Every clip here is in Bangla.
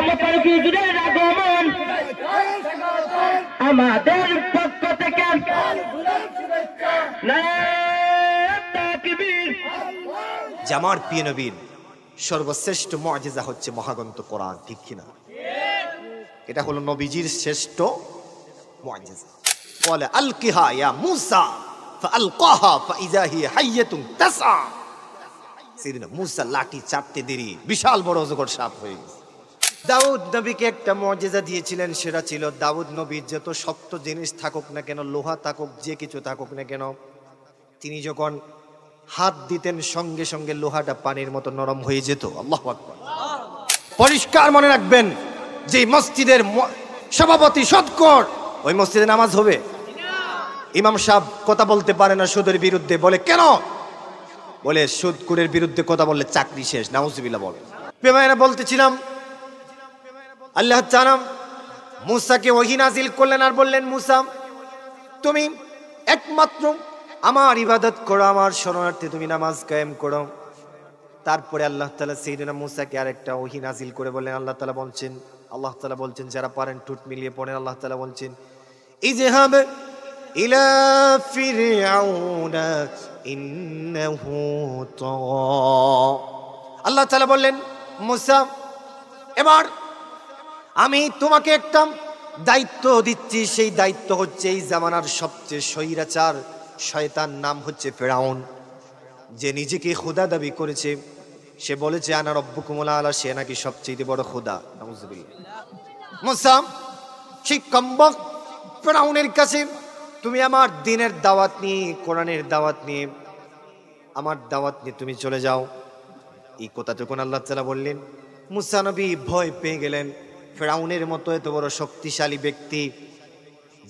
মতার হুজুরের আগমন আমাদের পক্ষ থেকে নারায়ে তাকবীর। যে আমার প্রিয় নবীর সর্বশ্রেষ্ঠ মুআজিজা হচ্ছে মহাগ্রন্থ কোরআন, ঠিক কিনা? এটা হলো নবীজির শ্রেষ্ঠ মুআজিজা। বলে আলকিহা ইয়া মূসা ফাআলকাহা ফাইযা হিয়া হাইয়াতুন তাসআ। সাইয়েদনা মূসা লাঠি চাপতে দেরি বিশাল বড় অজগর সাপ হয়ে গেছে। দাউদ নবীকে একটা মুআজিজা দিয়েছিলেন, সেটা ছিল দাউদ নবীর যত শক্ত জিনিস থাকুক না কেন, লোহা থাকুক, যে কিছু থাকুক না কেন, তিনি যখন হাত দিতেন সঙ্গে সঙ্গে লোহাটা পানির মতো নরম হয়ে যেত। আল্লাহু আকবার। পরিষ্কার মনে রাখবেন, যে মসজিদের সভাপতি সদকর, ওই মসজিদে নামাজ হবে? ইমাম সাহেব কথা বলতে পারে না সুদের বিরুদ্ধে, বলে কেন? বলে সুদখোরের বিরুদ্ধে কথা বললে চাকরি শেষ। নাউজুবিল্লাহ। বলে পেমায়না বলতেছিলাম, আল্লাহ তাআলা মূসাকে ওহী নাযিল করলেন আর বললেন, মূসা তুমি একমাত্র আমার ইবাদত করো, আমার শরণার্থে তুমি নামাজ কায়েম করো। তারপরে আল্লাহ তাআলা সাইয়েদনা মূসাকে আরেকটা ওহী নাযিল করে বললেন, আল্লাহ তাআলা বলছেন যারা পারেন ঠোঁট মিলিয়ে পড়েন, আল্লাহ তাআলা বলছেন ইযহাব ইলা ফিরআউনা ইন্নাহু তাগা। আল্লাহ তাআলা বললেন, মূসা এবার আমি তোমাকে একটা দায়িত্ব দিচ্ছি, সেই দায়িত্ব হচ্ছে এই জামানার সবচেয়ে স্বৈরাচার শয়তান, নাম হচ্ছে ফেরাউন, যে নিজেকে খোদা দাবি করেছে। সে বলেছে আনা রব্বুকুমুল আলা, সে নাকি সবচেয়ে বড় খোদা। নাউজুবিল্লাহ। মূসা সেই কম্বক ফেরাউনের কাছে তুমি আমার দ্বীনের দাওয়াত নিয়ে, কোরআনের দাওয়াত নিয়ে, আমার দাওয়াত নিয়ে তুমি চলে যাও। এই কথা যখন আল্লাহ তাআলা বললেন, মূসা নবী ভয় পেয়ে গেলেন। ফেরাউনের মতো এত বড় শক্তিশালী ব্যক্তি,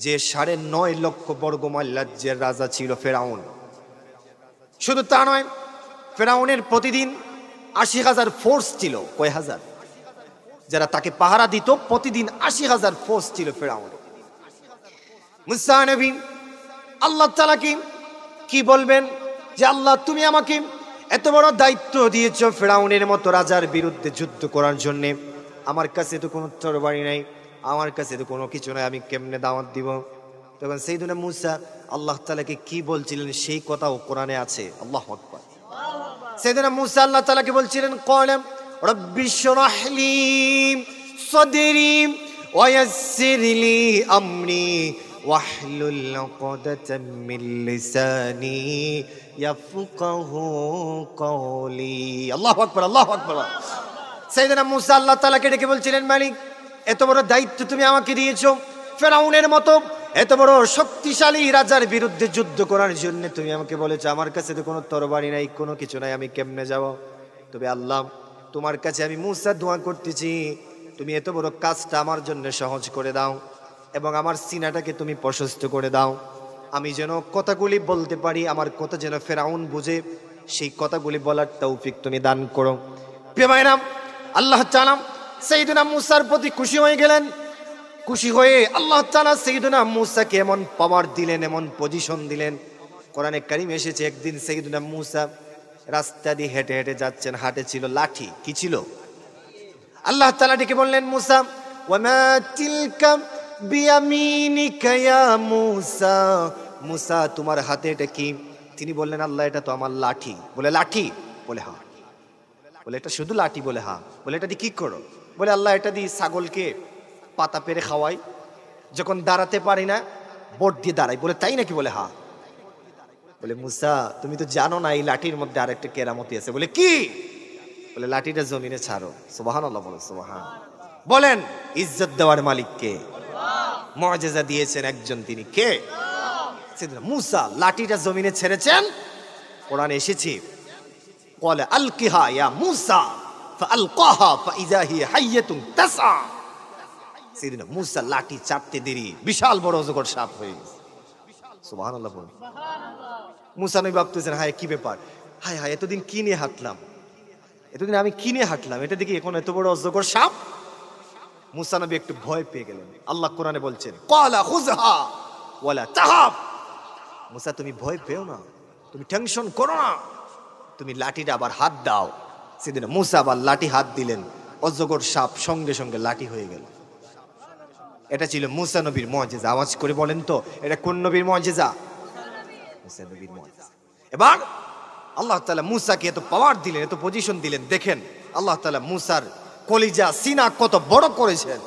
যে 9.5 লক্ষ বর্গমাইল রাজ্যের রাজা ছিল ফেরাউন। শুধু তা নয়, ফেরাউনের প্রতিদিন 80,000 ফোর্স ছিল। কয় হাজার? যারা তাকে পাহারা দিত, প্রতিদিন 80,000 ফোর্স ছিল ফেরাউন। মূসা নবী আল্লাহ তাআলাকে কি বলবেন যে আল্লাহ তুমি আমাকে এত বড় দায়িত্ব দিয়েছ ফেরাউনের মতো রাজার বিরুদ্ধে যুদ্ধ করার জন্য, আমার কাছে তো কোনো তরবারি নাই, আমার কাছে তো কোনো কিছু নাই, আমি কেমনে দাওয়াত দিব? তখন সাইয়েদনা মূসা আল্লাহ তাআলাকে কি বলছিলেন সেই কথাও কোরআনে আছে। আল্লাহু আকবার। সাইয়েদনা মূসা আল্লাহ তাআলাকে বলছিলেন, ক্বালা রাব্বি শরাহ লি সাদরি ওয়া ইয়াসসির লি আমরি ওয়াহলুল উকদাতাম মিন লিসানি ইয়াফকাহু কওলি। আল্লাহু আকবার, আল্লাহু আকবার। সাইয়েদনা মূসা আল্লাহ তাআলাকে ডেকে বলছিলেন, মালিক এত বড় দায়িত্ব তুমি আমাকে দিয়েছো, ফেরাউনের মতো এত বড় শক্তিশালী রাজার বিরুদ্ধে যুদ্ধ করার জন্য তুমি আমাকে বলেছো, আমার কাছে তো কোনো তরবারি নাই, কোনো কিছু নাই, আমি কেমনে যাব? তবে আল্লাহ তোমার কাছে আমি মূসা দোয়া করতেছি, তুমি এত বড় কাজটা আমার জন্য সহজ করে দাও এবং আমার সিনাটাকে তুমি প্রশস্ত করে দাও, আমি যেন কথাগুলি বলতে পারি, আমার কথা যেন ফেরাউন বুঝে, সেই কথাগুলি বলার তৌফিক তুমি দান করো। প্রিয়মায়েরা, আল্লাহ তাআলা সাইয়েদনা মূসার প্রতি খুশি হয়ে গেলেন। খুশি হয়ে আল্লাহ তাআলা সাইয়েদনা মূসাকে এমন পাওয়ার দিলেন, এমন পজিশন দিলেন। কোরআনে কারীম এসেছে, একদিন সাইয়েদনা মূসা রাস্তা দিয়ে হেঁটে হেঁটে যাচ্ছেন, হাতে ছিল লাঠি। কি ছিল? আল্লাহ তাআলা ডেকে বললেন, মূসা ওয়ামা তিলকা বিয়ামিনিকা ইয়া মূসা, মূসা তোমার হাতে এটা কি? তিনি বললেন, আল্লাহ এটা তো আমার লাঠি। বলে লাঠি? বলে হ্যাঁ। বলে এটা শুধু লাঠি? বলে হ্যাঁ। বলে এটা দিয়ে কি করো? বলে আল্লাহ এটা দিয়ে ছাগলকে পাতা পেরে খাওয়াই, যখন দাঁড়াতে পারি না বোট দিয়ে দাঁড়াই। বলে তাই নাকি? বলে হ্যাঁ। বলে মূসা তুমি তো জানো না এই লাঠির মধ্যে আরেকটা কেরামতি আছে। বলে কি? বলে লাঠিটা জমিনে ছাড়ো। সুবহানাল্লাহ। বলে সুবহান। বলেন ইজ্জত দেওয়ার মালিক কে? মুআজিজা দিয়েছেন একজন, তিনি কে? সাইয়েদনা মূসা লাঠিটা জমিনে ছেড়েছেন। কোরআনে এসেছে, ক্বালা আলকিহা ইয়া মূসা ফাআলকাহা ফাইযা হিয়া হাইয়াতুন তাসআ। সাইয়েদনা মূসা লাঠি চাপতে দেরি বিশাল বড় অজগর সাপ হয়ে গেছে। সুবহানাল্লাহ। বলে মূসা নবী ভাবতেছেন, হায় কি ব্যাপার, হায় হায় এতদিন কি নিয়ে হাঁটলাম, এতদিন আমি কি নিয়ে হাঁটলাম, এটা দেখি এখন এত বড় অজগর সাপ। মূসা নবী একটু ভয় পেয়ে গেলেন। আল্লাহ কোরআনে বলছেন, ক্বালা খুযহা ওয়ালা তাহাব। মূসা তুমি ভয় পেও না, তুমি টেনশন করো না, তুমি লাঠিটা আবার হাত দাও। সেদিন মূসা আবার লাঠি হাত দিলেন, অজগর সাপ সঙ্গে সঙ্গে লাঠি হয়ে গেল। এটা ছিল মুসা নবীর মুআজিজা। আওয়াজ করে বলেন তো, এটা কোন নবীর মুআজিজা? মুসা নবীর মুআজিজা। এবার আল্লাহ তাআলা মুসাকে এত পাওয়ার দিলেন, এত পজিশন দিলেন। দেখেন আল্লাহ তাআলা মুসার কলিজা সিনা কত বড় করেছেন।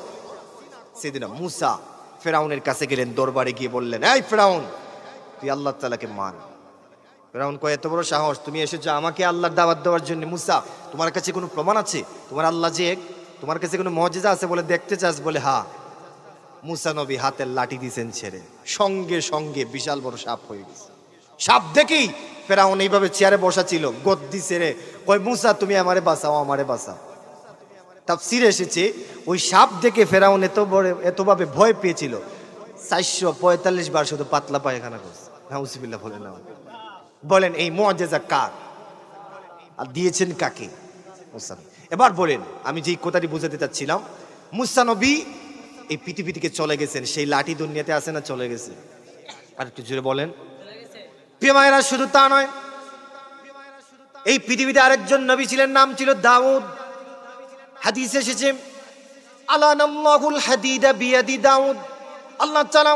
সেদিন মুসা ফেরাউনের কাছে গেলেন, দরবারে গিয়ে বললেন, এই ফেরাউন, তুই আল্লাহ তাআলাকে মান। ফেরাউন কয়, এত বড় সাহস, তুমি এসেছো আমাকে আল্লাহর দাওয়াত দেওয়ার জন্য। মুসা, তোমার কাছে কোনো প্রমাণ আছে তোমার আল্লাহ যে এক? তোমার কাছে কোনো মুআজিজা আছে বলে দেখতে চাস? বলে হ্যাঁ। মুসা নবী হাতের লাঠি দিয়েছেন ছেড়ে, সঙ্গে সঙ্গে বিশাল বড় সাপ হয়ে গেছে। সাপ দেখেই ফেরাউন এইভাবে চেয়ারে বসা ছিল, গদ্দি ছেড়ে কয়, মুসা তুমি আমারে বাঁচাও, আমারে বাঁচাও। তাফসীরে এসেছে ওই সাপ দেখে ফেরাউন এতভাবে ভয় পেয়েছিল, 445 বার শুধু পাতলা পায়খানা করছে। নাউজুবিল্লাহ বলেন না। বলেন এই মুআজিজা কার আর দিয়েছেন কাকে? মুসা। এবার বলেন, আমি যেই কথাটি বুঝাতে চাচ্ছিলাম, মুসা নবী এই পৃথিবী থেকে চলে গেছেন, সেই লাঠি দুনিয়াতে আছে না? চলে গেছে। আর একটু জোরে বলেন। প্রিয় ভাইরা, শুধু তা নয়, এই পৃথিবীতে আরেকজন নবী ছিলেন, নাম ছিল দাউদ। হাদিসে এসেছে, আলানাল্লাহুল হাদিদা বিয়াদি দাউদ। আল্লাহ তাআলা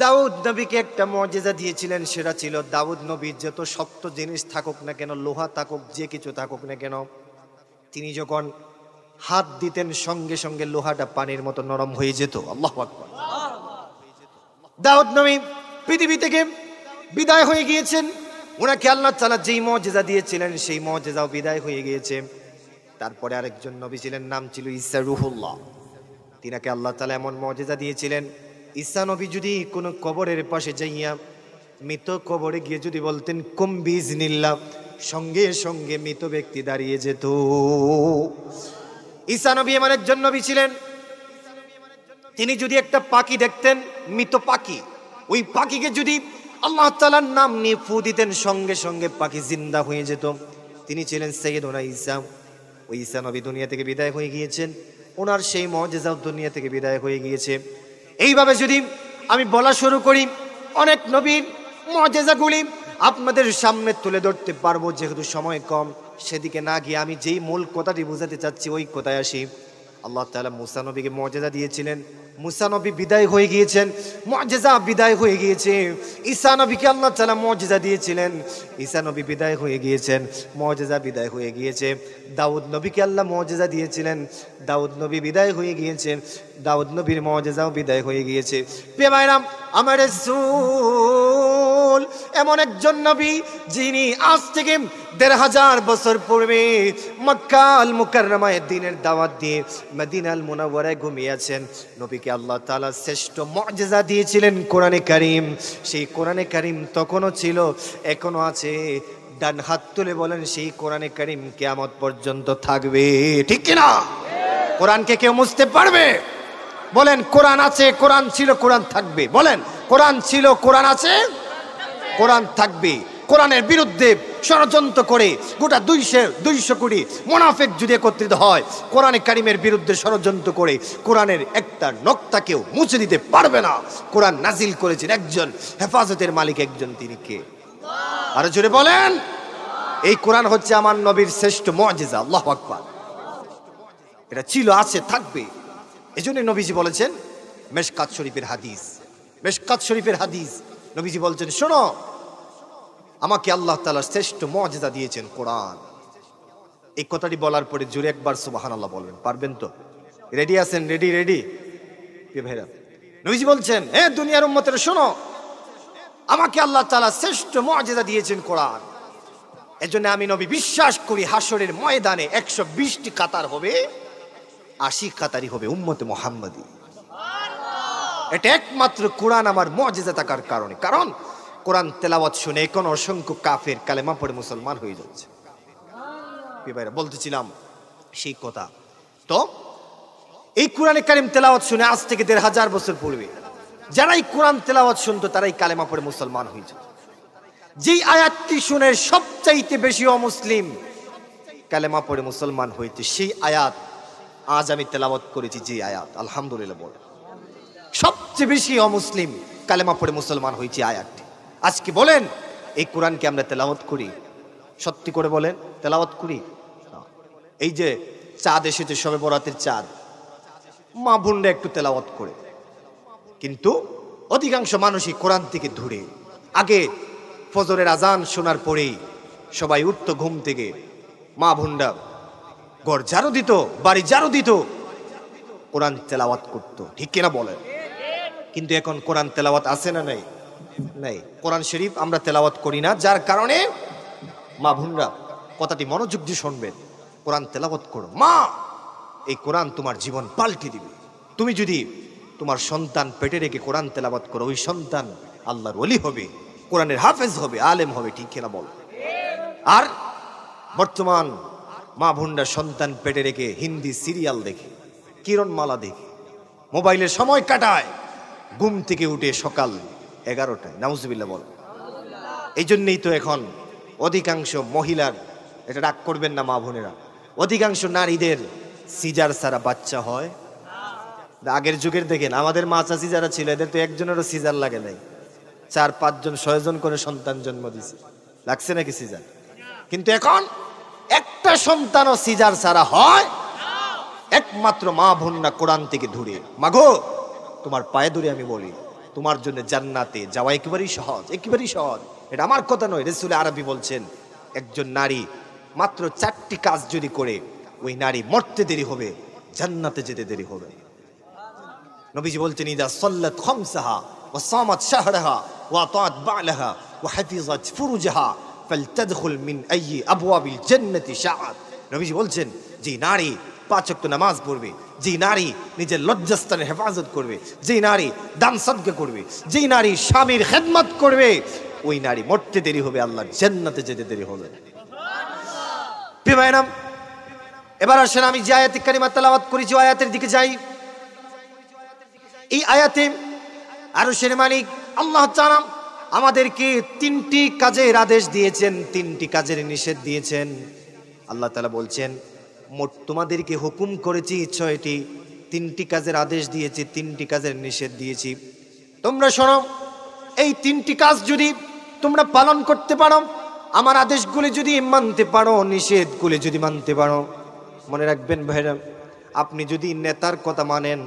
দাউদ নবীকে একটা মুআজিজা দিয়েছিলেন, সেটা ছিল দাউদ নবীর যত শক্ত জিনিস থাকুক না কেন, লোহা থাকুক, যে কিছু থাকুক না কেন, তিনি যখন হাত দিতেন সঙ্গে সঙ্গে লোহাটা পানির মতো নরম হয়ে যেত। আল্লাহু আকবার। দাউদ নবী পৃথিবী থেকে বিদায় হয়ে গিয়েছেন। ওনাকে আল্লাহ তাআলা যেই মুআজিজা দিয়েছিলেন সেই মুআজিজাও বিদায় হয়ে গিয়েছে। তারপরে আরেকজন নবী ছিলেন, নাম ছিল ঈসা রূহুল্লাহ। তিনাকে আল্লাহ তাআলা এমন মুআজিজা দিয়েছিলেন, ঈসা নবী যদি কোনো কবরের পাশে যাইয়া, মৃত কবরে গিয়ে যদি বলতেন কুম বিইজনিল্লাহ, সঙ্গে সঙ্গে মৃত ব্যক্তি দাঁড়িয়ে যেত। ঈসা নবী এমন একজন নবী ছিলেন, তিনি যদি একটা পাখি দেখতেন, মৃত পাখি, ওই পাখিকে যদি আল্লাহ তাআলার নাম নিয়ে ফু দিতেন, সঙ্গে সঙ্গে পাখি জিন্দা হয়ে যেত। তিনি ছিলেন সাইয়্যিদুনা ঈসা। ওই ঈসা নবী দুনিয়া থেকে বিদায় হয়ে গিয়েছেন, ওনার সেই মুআজিজাও দুনিয়া থেকে বিদায় হয়ে গিয়েছে। এইভাবে যদি আমি বলা শুরু করি, অনেক নবীর মুআজিজাগুলি আপনাদের সামনে তুলে ধরতে পারবো, যেহেতু সময় কম। সেদিকে না গিয়ে আমি যেই মূল কথাটি বোঝাতে চাচ্ছি ওই কথায় আসি। আল্লাহ তাআলা মুসা নবীকে মুআজিজা দিয়েছিলেন, মুসা নবী বিদায় হয়ে গিয়েছেন, মুআজিজা বিদায় হয়ে গিয়েছে। ঈসা নবীকে আল্লাহ তাআলা মুআজিজা দিয়েছিলেন, ঈসা নবী বিদায় হয়ে গিয়েছেন, মুআজিজা বিদায় হয়ে গিয়েছে। দাউদ নবীকে আল্লাহ মুআজিজা দিয়েছিলেন, দাউদ নবী বিদায় হয়ে গিয়েছেন, দাউদ নবীর মুআজিজাও বিদায় হয়ে গিয়েছে। প্রিয় ভাইরা, আমার রাসূল এমন একজন নবী যিনি আজ থেকে ১৫০০ বছর পূর্বে মক্কা আল মুকাররমায় দ্বীনের দাওয়াত দিয়ে মদিনাল মুনাওয়ারায় ঘুমিয়েছেন। নবীকে আল্লাহ তাআলা শ্রেষ্ঠ মুআজিজা দিয়েছিলেন কোরআনে কারীম। সেই কোরআনে কারীম তখনও ছিল, এখনো আছে। ডান হাত তুলে বলেন, সেই কোরআনে কারীম কিয়ামত পর্যন্ত থাকবে। ঠিক কি না? কোরআনকে কেউ মুছতে পারবে? বলেন, কোরআন আছে, কোরআন ছিল, কোরআন থাকবে। বলেন, কোরআন ছিল, কোরআন আছে, কোরআন থাকবে। কোরআনের বিরুদ্ধে ষড়যন্ত্র করে গোটা 200 কোটি মুনাফিক যদি একত্রিত হয়, কোরআনে কারীমের বিরুদ্ধে ষড়যন্ত্র করে কোরআনের একটা নক্তাকেও মুছে দিতে পারবে না। কোরআন নাজিল করেছেন একজন, হেফাজতের মালিক একজন, তিনি কে? আরো জোরে বলেন। এই কোরআন হচ্ছে আমার নবীর শ্রেষ্ঠ মুআজিজা। আল্লাহু আকবার। এটা ছিল, আছে, থাকবে। এজন্য নবীজি বলেছেন, মেশকাত শরীফের হাদিস, মেশকাত শরীফের হাদিস, নবীজি বলছেন, শোনো, আমাকে আল্লাহ তাআলা শ্রেষ্ঠ মুআজিজা দিয়েছেন কোরআন। এই কথাটি বলার পরে জোরে একবার সুবহানাল্লাহ বলবেন। পারবেন তো? রেডি আছেন? রেডি রেডি ভাইরা। নবীজি বলছেন, হে দুনিয়ার উম্মতেরা শোনো, আমাকে আল্লাহ তাআলা শ্রেষ্ঠ মুআজিজা দিয়েছেন কোরআন। এজন্য আমি নবী বিশ্বাস করি হাসরের ময়দানে 120টি কাতার হবে, 80 কাতারই হবে উম্মতে মুহাম্মাদী। এটা একমাত্র কোরআন আমার মুআজিজা থাকার কারণে। কারণ কোরআন তেলাওয়াত শুনে এখন অসংখ্য কাফের কালেমা পড়ে মুসলমান হয়ে যাচ্ছে। ভাইরা, বলতেছিলাম সেই কথা। তো এই কোরআনে কারীম তেলাওয়াত শুনে আজ থেকে ১৫০০ বছর পূর্বে যারাই কোরআন তেলাওয়াত শুনতো তারাই কালেমা পড়ে মুসলমান হয়ে যেত। যেই আয়াতটি শুনে সবচাইতে বেশি অমুসলিম কালেমা পড়ে মুসলমান হইতে, সেই আয়াত আজ আমি তেলাওয়াত করেছি। যে আয়াত, আলহামদুলিল্লাহ বলে, সবচেয়ে বেশি অমুসলিম কালেমা পড়ে মুসলমান হয়েছে আয়াতটি। আজকে বলেন, এই কোরআনকে আমরা তেলাওয়াত করি? সত্যি করে বলেন, তেলাওয়াত করি? এই যে চাঁদ এসেছে, শবে বরাতের চাঁদ, মা বোনরা একটু তেলাওয়াত করে। কিন্তু অধিকাংশ মানুষই কোরআন থেকে দূরে। আগে ফজরের আজান শোনার পরেই সবাই উঠত ঘুম থেকে, মা বোনরা ঘর ঝাড়ু দিত, বাড়ি ঝাড়ু দিত, কোরআন তেলাওয়াত করত, ঠিক কিনা বলেন? কিন্তু এখন কোরআন তেলাওয়াত আছে না নাই? নাই। কোরআন শরীফ আমরা তেলাওয়াত করি না, যার কারণে মা বোনরা কথাটি মনোযোগ দিয়ে শুনবেন, কোরআন তেলাওয়াত করো। মা, এই কোরআন তোমার জীবন পাল্টে দিবে। তুমি যদি তোমার সন্তান পেটে রেখে কোরআন তেলাওয়াত করো, ওই সন্তান আল্লাহর ওলি হবে, কোরআনের হাফেজ হবে, আলেম হবে, ঠিক কিনা বল? আর বর্তমান মা বোনরা সন্তান পেটে রেখে হিন্দি সিরিয়াল দেখে, কিরণমালা দেখে, মোবাইলে সময় কাটায়, ঘুম থেকে উঠে সকাল 11টায়, নাউজুবিল্লাহ বল। এই জন্যই তো এখন অধিকাংশ মহিলার, এটা রাগ করবেন না মা বোনেরা, অধিকাংশ নারীদের সিজার ছাড়া বাচ্চা হয়। আগের যুগের দেখেন, আমাদের মা চাচি যারা ছিল, এদের তো একজনেরও সিজার লাগে নাই, 4, 5 জন 6 জন করে সন্তান জন্ম দিছে, লাগছে নাকি সিজার? কিন্তু এখন একটা সন্তানও সিজার ছাড়া হয় একমাত্র মা বোনরা কোরআন থেকে দূরে। মাগো, তোমার পায়ে ধরে আমি বলি, তোমার জন্য জান্নাতে যাওয়া একেবারেই সহজ, একেবারেই সহজ। এটা আমার কথা নয়, রাসূল আরবি বলছেন, একজন নারী মাত্র 4টি কাজ যদি করে, ওই নারী মরতে দেরি হবে, জান্নাতে যেতে দেরি হবে। নবীজি বলছেন, ইদা সাল্লাত খামসাহা ওয়া সামাত শাহরাহা ওয়া আতাত বা'লাহা ওয়া হাফিজাত ফুরুজাহা ফালতাদখুল মিন আইয়ি আবওয়াবিল জান্নাতি শাআত। নবীজি বলছেন, যে নারী 5 ওয়াক্ত নামাজ পড়বে, যে নারী নিজের লজ্জাস্থানের হেফাজত করবে, যে নারী দান সদকা করবে, যে নারী স্বামীর খেদমত করবে, ওই নারী মরতে দেরি হবে, আল্লাহর জান্নাতে যেতে দেরি হবে। প্রিয় এবার আসেন, আমি যে আয়াতে কারিমা তেলাওয়াত করেছি, আয়াতের দিকে যাই। এই আয়াতে আরশের মালিক আল্লাহ তাআলা আমাদেরকে 3টি কাজের আদেশ দিয়েছেন, 3টি কাজের নিষেধ দিয়েছেন। আল্লাহ তাআলা বলছেন, মোট তোমাদেরকে হুকুম করেছি 6টি, 3টি কাজের আদেশ দিয়েছি, 3টি কাজের নিষেধ দিয়েছি। তোমরা শোনো, এই 3টি কাজ যদি তোমরা পালন করতে পারো, আমার আদেশগুলি যদি মানতে পারো, নিষেধগুলি যদি মানতে পারো, মনে রাখবেন ভাইরা, আপনি যদি নেতার কথা মানেন,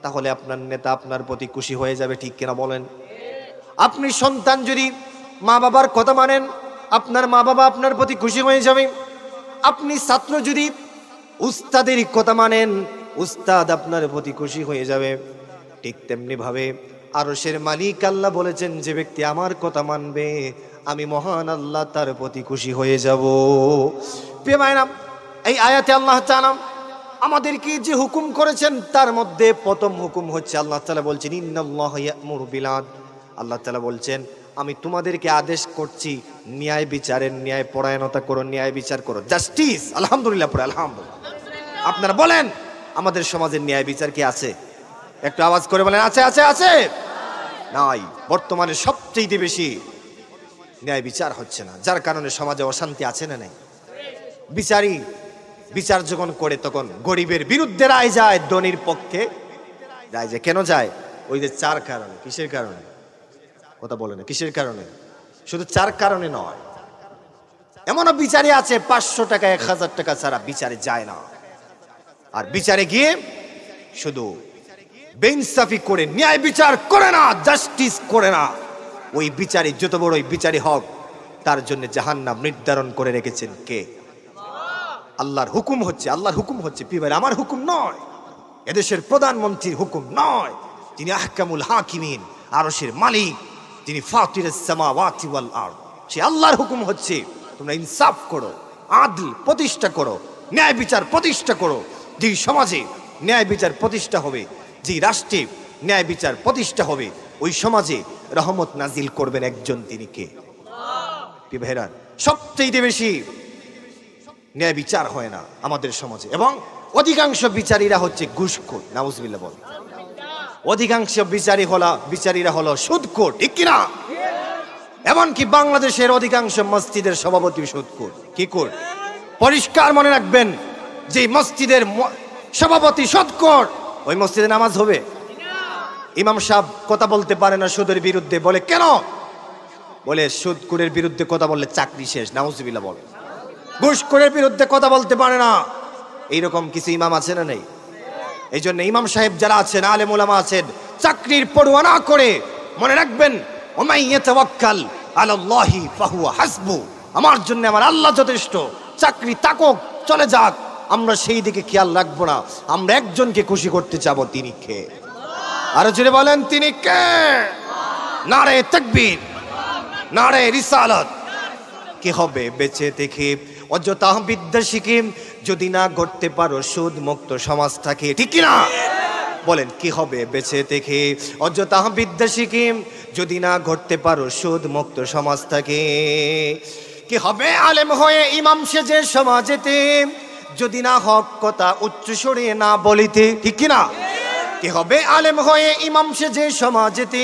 তাহলে আপনার নেতা আপনার প্রতি খুশি হয়ে যাবে, ঠিক কিনা বলেন? আপনি সন্তান যদি মা বাবার কথা মানেন, আপনার মা বাবা আপনার প্রতি খুশি হয়ে যাবে। আপনি ছাত্র যদি উস্তাদের কথা মানেন, উস্তাদ আপনার প্রতি খুশি হয়ে যাবে। ঠিক তেমনি ভাবে আরশের মালিক আল্লাহ বলেছেন, যে ব্যক্তি আমার কথা মানবে, আমি মহান আল্লাহ তার প্রতি খুশি হয়ে যাব। প্রিয় ভাইরা, এই আয়াতে আল্লাহ তাআলা আমাদেরকে যে হুকুম করেছেন, তার মধ্যে প্রথম হুকুম হচ্ছে, আল্লাহ তাআলা বলছেন, ইন্নাল্লাহা ইয়া'মুরু বিল আদল। আল্লাহ তাআলা বলছেন, আমি তোমাদেরকে আদেশ করছি ন্যায় বিচারের, ন্যায় পরায়ণতা করো, ন্যায় বিচার করো, জাস্টিস। আলহামদুলিল্লাহ পড়ে আলহামদুলিল্লাহ। আপনারা বলেন, আমাদের সমাজের ন্যায় বিচার কি আছে? একটু আওয়াজ করে বলেন, আছে আছে আছে? নাই। বর্তমানে সবচেয়ে বেশি ন্যায় বিচার হচ্ছে না, যার কারণে সমাজে অশান্তি আছে না নাই? বিচার যখন করে, তখন গরিবের বিরুদ্ধে রায় যায়, ধনীর পক্ষে রায় যায়। কেন যায়? ওই যে 4 কারণে। কিসের কারণে? কথা বলে না, কিসের কারণে? শুধু 4 কারণে নয়, এমনও বিচারে আছে 500 টাকা 1000 টাকা ছাড়া বিচারে যায় না। আর বিচারে গিয়ে শুধু বেইনসাফি করে, ন্যায় বিচার করে না, জাস্টিস করে না, ওই বিচারী যত বড়ই বিচারী হোক, তার জন্য জাহান্নাম নির্ধারণ করে রেখেছেন কে? আল্লাহর হুকুম হচ্ছে, আল্লাহর হুকুম হচ্ছে। পিবার আমার হুকুম নয়, এদেশের প্রধানমন্ত্রীর হুকুম নয়, তিনি আহকামুল হাকিমিন, আরশের মালিক, তিনি ফাতিরুস সামাওয়াতি ওয়াল আরদ। সে আল্লাহর হুকুম হচ্ছে, তোমরা ইনসাফ করো, আদল প্রতিষ্ঠা করো, ন্যায় বিচার প্রতিষ্ঠা করো। যে সমাজে ন্যায় বিচার প্রতিষ্ঠা হবে, যে রাষ্ট্রে ন্যায় বিচার প্রতিষ্ঠা হবে, ওই সমাজে রহমত নাজিল করবেন একজন, তিনি কে? ভাইরা, সবচেয়ে বেশি ন্যায় বিচার হয় না আমাদের সমাজে, এবং অধিকাংশ বিচারীরা হচ্ছে ঘুষখোর। নাউজুবিল্লাহ বল। অধিকাংশ বিচারীরা হলো সুদখোর, ঠিক কিনা? এমনকি বাংলাদেশের অধিকাংশ মসজিদের সভাপতি সুদখোর। কি কর? পরিষ্কার মনে রাখবেন, যে মসজিদের সভাপতি সুদখোর, ওই মসজিদে নামাজ হবে? ইমাম সাহেব কথা বলতে পারে না সুদের বিরুদ্ধে, বলে কেন? বলে সুদখোরের বিরুদ্ধে কথা বললে চাকরি শেষ। নাউজুবিল্লাহ বল। ঘুষখোরের বিরুদ্ধে কথা বলতে পারে না, এইরকম কিছু ইমাম আছে না নেই? এই জন্য ইমাম সাহেব যারা আছেন, আলেম ওলামা আছেন, চাকরির পরোয়া না করে মনে রাখবেন, ওমাই ইয়াতাওয়াক্কাল আলাল্লাহি ফাহুয়া হাসবু, আমার জন্য আমার আল্লাহ যথেষ্ট। চাকরি তাকক, চলে যাক, আমরা সেই দিকে খেয়াল রাখবো না। আমরা একজনকে খুশি করতে চাবো, তিনি কে? আরো জোরে বলেন, তিনি কে? নারে তাকবীর, নারে রিসালাত। কি হবে বেঁচে থেকে অযথা বিদ্যা শিখে যদি না গড়তে পারো সুদ মুক্ত সমাজ থাকে, ঠিক কি না? বলেন, কি হবে বেঁচে থেকে অযথা বিদ্যা শিখে যদি না গড়তে পারো সুদ মুক্ত সমাজ থাকে? কি হবে আলেম হয়ে ইমাম সেজে সমাজেতে যদি না হক কথা উচ্চ স্বরে না বলিতে, ঠিক কি না? কি হবে আলেম হয়ে ইমাম সেজে সমাজেতে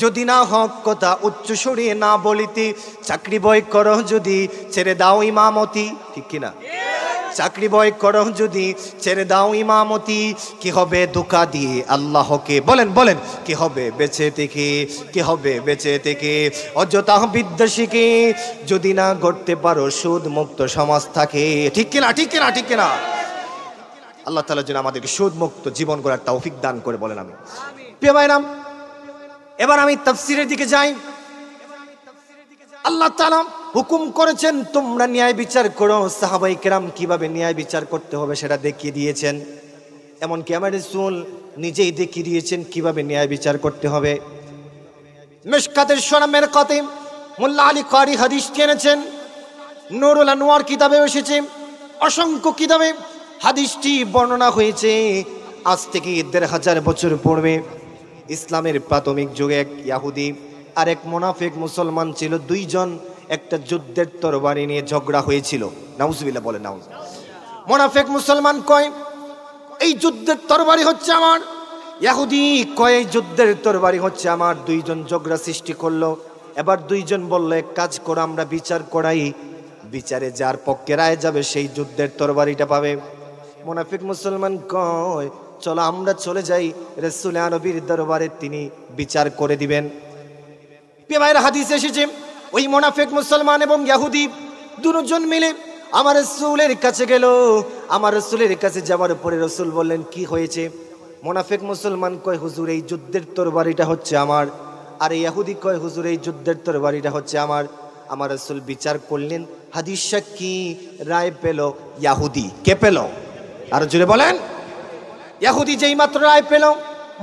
যদি না হক কথা উচ্চ স্বরে না বলিতে? চাকরি বয় করো যদি ছেড়ে দাও ইমামতি, ঠিক কি না? চাকরি বয় করো যদি ছেড়ে দাও ইমামতি, কি হবে ধোঁকা দিয়ে আল্লাহকে? বলেন বলেন, কি হবে বেঁচে থেকে? কি হবে বেঁচে থেকে অযথা বিদ্যা শিখে যদি না গড়তে পারো সুদ মুক্ত সমাজ থাকে, ঠিক কিনা? ঠিক কিনা? ঠিক কিনা? আল্লাহ তাআলা যেন আমাদেরকে সুদ মুক্ত জীবন গড়ার তৌফিক দান করে, বলেন আমি। প্রিয় ভাইরাম, এবার আমি তাফসীরের দিকে যাই। আল্লাহ তাআলা হুকুম করেছেন তোমরা ন্যায় বিচার করো। সাহাবায়ে কেরাম কিভাবে ন্যায় বিচার করতে হবে সেটা দেখিয়ে দিয়েছেন। এমনকি আমার রাসূল নিজেই দেখিয়ে দিয়েছেন কিভাবে ন্যায় বিচার করতে হবে। মিশকাতের শরমের কতিম মোল্লা আলী কারি হাদিস এনেছেন, নুরুল আনওয়ার কিতাবে এসেছে, অসংখ্য কিতাবে হাদিসটি বর্ণনা হয়েছে। আজ থেকে ১৫০০ বছর পূর্বে ইসলামের প্রাথমিক যুগে এক ইহুদি আর এক মুনাফিক মুসলমান ছিল, দুইজন একটা যুদ্ধের তরবারি নিয়ে ঝগড়া হয়েছিল। নাউজুবিল্লাহ, বলে নাউজ। মুনাফিক মুসলমান কয় এই যুদ্ধের তরবারি হচ্ছে আমার, ইহুদি কয় এই যুদ্ধের তরবারি হচ্ছে আমার। দুইজন ঝগড়া সৃষ্টি করলো। এবার দুইজন বলল, এক কাজ করো, আমরা বিচার করাই, বিচারে যার পক্ষে রায় যাবে সেই যুদ্ধের তরবারিটা পাবে। মুনাফিক মুসলমান কয় চলো আমরা চলে যাই রাসূল নবীর দরবারে, তিনি বিচার করে দিবেন। পেমায়ের হাদিসে এসেছে ওই মুনাফিক মুসলমান এবং ইহুদি দুজন মিলে আমার রাসূলের কাছে গেল। আমার রাসূলের কাছে যাওয়ার পরে রাসূল বললেন, কি হয়েছে? মুনাফিক মুসলমান কয়, হুজুর এই যুদ্ধের তরবারিটা হচ্ছে আমার। আর ইহুদি কয়, হুজুর এই যুদ্ধের তরবারিটা হচ্ছে আমার। আমার রাসূল বিচার করলেন, হাদিস সাক্ষী রায় পেল ইহুদি। কে পেল? আর জোরে বলেন। ইহুদি যেই মাত্র রায় পেল,